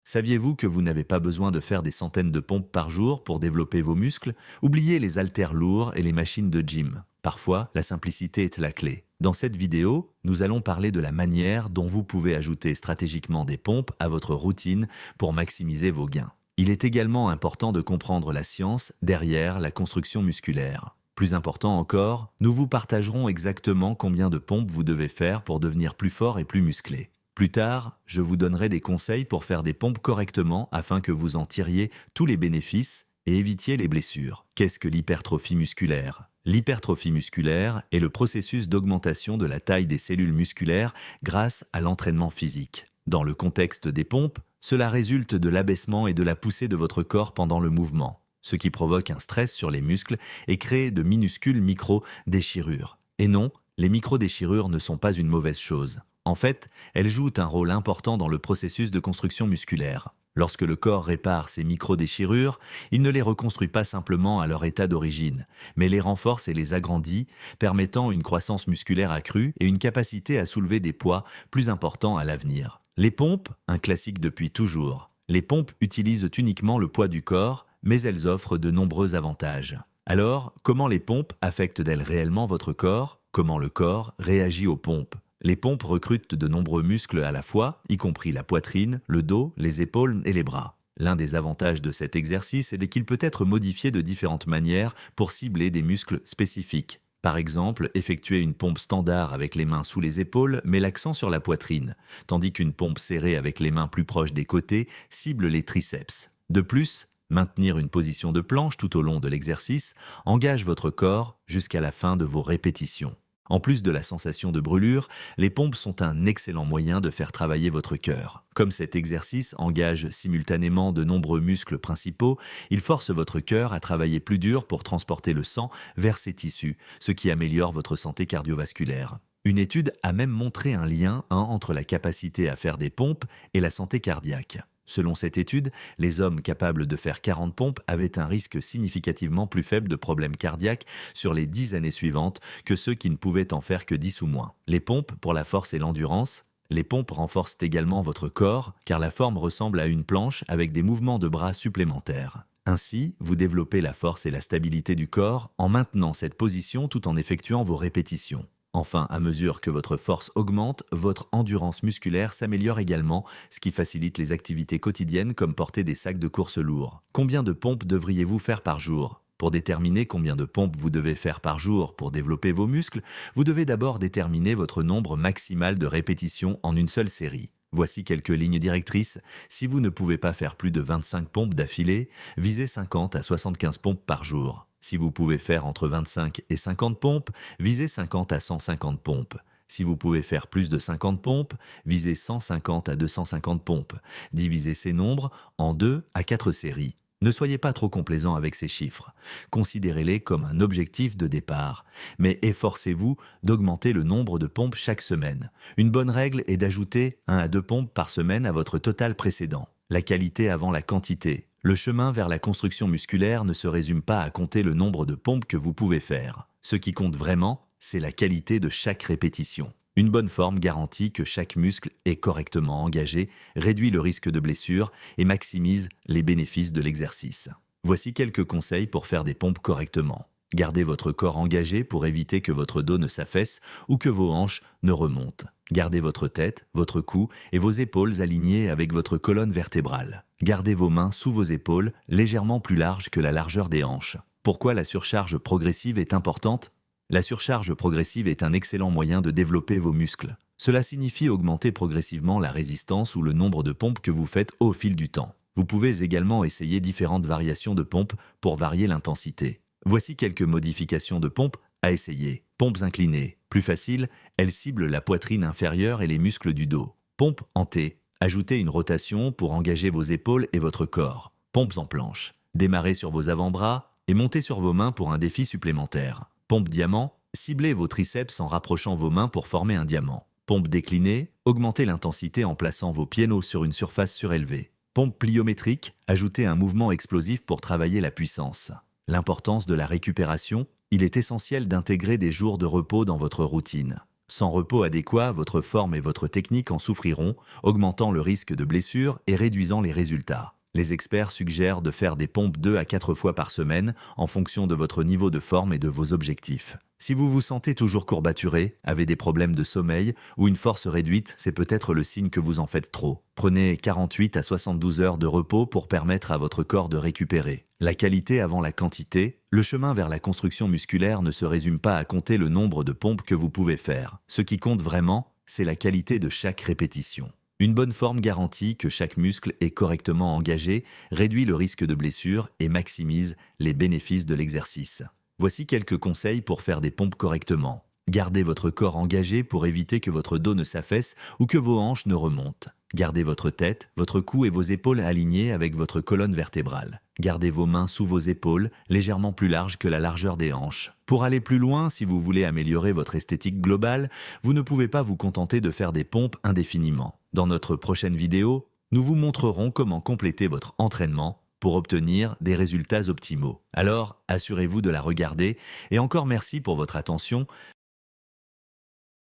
Saviez-vous que vous n'avez pas besoin de faire des centaines de pompes par jour pour développer vos muscles? Oubliez les haltères lourds et les machines de gym. Parfois, la simplicité est la clé. Dans cette vidéo, nous allons parler de la manière dont vous pouvez ajouter stratégiquement des pompes à votre routine pour maximiser vos gains. Il est également important de comprendre la science derrière la construction musculaire. Plus important encore, nous vous partagerons exactement combien de pompes vous devez faire pour devenir plus fort et plus musclé. Plus tard, je vous donnerai des conseils pour faire des pompes correctement afin que vous en tiriez tous les bénéfices et évitiez les blessures. Qu'est-ce que l'hypertrophie musculaire? L'hypertrophie musculaire est le processus d'augmentation de la taille des cellules musculaires grâce à l'entraînement physique. Dans le contexte des pompes, cela résulte de l'abaissement et de la poussée de votre corps pendant le mouvement, ce qui provoque un stress sur les muscles et crée de minuscules micro-déchirures. Et non, les micro-déchirures ne sont pas une mauvaise chose. En fait, elles jouent un rôle important dans le processus de construction musculaire. Lorsque le corps répare ces micro-déchirures, il ne les reconstruit pas simplement à leur état d'origine, mais les renforce et les agrandit, permettant une croissance musculaire accrue et une capacité à soulever des poids plus importants à l'avenir. Les pompes, un classique depuis toujours. Les pompes utilisent uniquement le poids du corps, mais elles offrent de nombreux avantages. Alors, comment les pompes affectent-elles réellement votre corps? Comment le corps réagit aux pompes? Les pompes recrutent de nombreux muscles à la fois, y compris la poitrine, le dos, les épaules et les bras. L'un des avantages de cet exercice est qu'il peut être modifié de différentes manières pour cibler des muscles spécifiques. Par exemple, effectuer une pompe standard avec les mains sous les épaules met l'accent sur la poitrine, tandis qu'une pompe serrée avec les mains plus proches des côtés cible les triceps. De plus, maintenir une position de planche tout au long de l'exercice engage votre corps jusqu'à la fin de vos répétitions. En plus de la sensation de brûlure, les pompes sont un excellent moyen de faire travailler votre cœur. Comme cet exercice engage simultanément de nombreux muscles principaux, il force votre cœur à travailler plus dur pour transporter le sang vers ses tissus, ce qui améliore votre santé cardiovasculaire. Une étude a même montré un lien entre la capacité à faire des pompes et la santé cardiaque. Selon cette étude, les hommes capables de faire 40 pompes avaient un risque significativement plus faible de problèmes cardiaques sur les 10 années suivantes que ceux qui ne pouvaient en faire que 10 ou moins. Les pompes pour la force et l'endurance. Les pompes renforcent également votre corps car la forme ressemble à une planche avec des mouvements de bras supplémentaires. Ainsi, vous développez la force et la stabilité du corps en maintenant cette position tout en effectuant vos répétitions. Enfin, à mesure que votre force augmente, votre endurance musculaire s'améliore également, ce qui facilite les activités quotidiennes comme porter des sacs de course lourds. Combien de pompes devriez-vous faire par jour? Pour déterminer combien de pompes vous devez faire par jour pour développer vos muscles, vous devez d'abord déterminer votre nombre maximal de répétitions en une seule série. Voici quelques lignes directrices. Si vous ne pouvez pas faire plus de 25 pompes d'affilée, visez 50 à 75 pompes par jour. Si vous pouvez faire entre 25 et 50 pompes, visez 50 à 150 pompes. Si vous pouvez faire plus de 50 pompes, visez 150 à 250 pompes. Divisez ces nombres en 2 à 4 séries. Ne soyez pas trop complaisant avec ces chiffres. Considérez-les comme un objectif de départ. Mais efforcez-vous d'augmenter le nombre de pompes chaque semaine. Une bonne règle est d'ajouter 1 à 2 pompes par semaine à votre total précédent. La qualité avant la quantité. Le chemin vers la construction musculaire ne se résume pas à compter le nombre de pompes que vous pouvez faire. Ce qui compte vraiment, c'est la qualité de chaque répétition. Une bonne forme garantit que chaque muscle est correctement engagé, réduit le risque de blessure et maximise les bénéfices de l'exercice. Voici quelques conseils pour faire des pompes correctement. Gardez votre corps engagé pour éviter que votre dos ne s'affaisse ou que vos hanches ne remontent. Gardez votre tête, votre cou et vos épaules alignées avec votre colonne vertébrale. Gardez vos mains sous vos épaules, légèrement plus larges que la largeur des hanches. Pourquoi la surcharge progressive est importante? La surcharge progressive est un excellent moyen de développer vos muscles. Cela signifie augmenter progressivement la résistance ou le nombre de pompes que vous faites au fil du temps. Vous pouvez également essayer différentes variations de pompes pour varier l'intensité. Voici quelques modifications de pompes à essayer. Pompes inclinées. Plus facile, elles ciblent la poitrine inférieure et les muscles du dos. Pompes en T. Ajoutez une rotation pour engager vos épaules et votre corps. Pompes en planche. Démarrez sur vos avant-bras et montez sur vos mains pour un défi supplémentaire. Pompe diamant. Ciblez vos triceps en rapprochant vos mains pour former un diamant. Pompe déclinée. Augmentez l'intensité en plaçant vos pieds nus sur une surface surélevée. Pompe pliométrique. Ajoutez un mouvement explosif pour travailler la puissance. L'importance de la récupération. Il est essentiel d'intégrer des jours de repos dans votre routine. Sans repos adéquat, votre forme et votre technique en souffriront, augmentant le risque de blessure et réduisant les résultats. Les experts suggèrent de faire des pompes 2 à 4 fois par semaine en fonction de votre niveau de forme et de vos objectifs. Si vous vous sentez toujours courbaturé, avez des problèmes de sommeil ou une force réduite, c'est peut-être le signe que vous en faites trop. Prenez 48 à 72 heures de repos pour permettre à votre corps de récupérer. La qualité avant la quantité, le chemin vers la construction musculaire ne se résume pas à compter le nombre de pompes que vous pouvez faire. Ce qui compte vraiment, c'est la qualité de chaque répétition. Une bonne forme garantit que chaque muscle est correctement engagé, réduit le risque de blessure et maximise les bénéfices de l'exercice. Voici quelques conseils pour faire des pompes correctement. Gardez votre corps engagé pour éviter que votre dos ne s'affaisse ou que vos hanches ne remontent. Gardez votre tête, votre cou et vos épaules alignés avec votre colonne vertébrale. Gardez vos mains sous vos épaules, légèrement plus larges que la largeur des hanches. Pour aller plus loin, si vous voulez améliorer votre esthétique globale, vous ne pouvez pas vous contenter de faire des pompes indéfiniment. Dans notre prochaine vidéo, nous vous montrerons comment compléter votre entraînement pour obtenir des résultats optimaux. Alors, assurez-vous de la regarder et encore merci pour votre attention.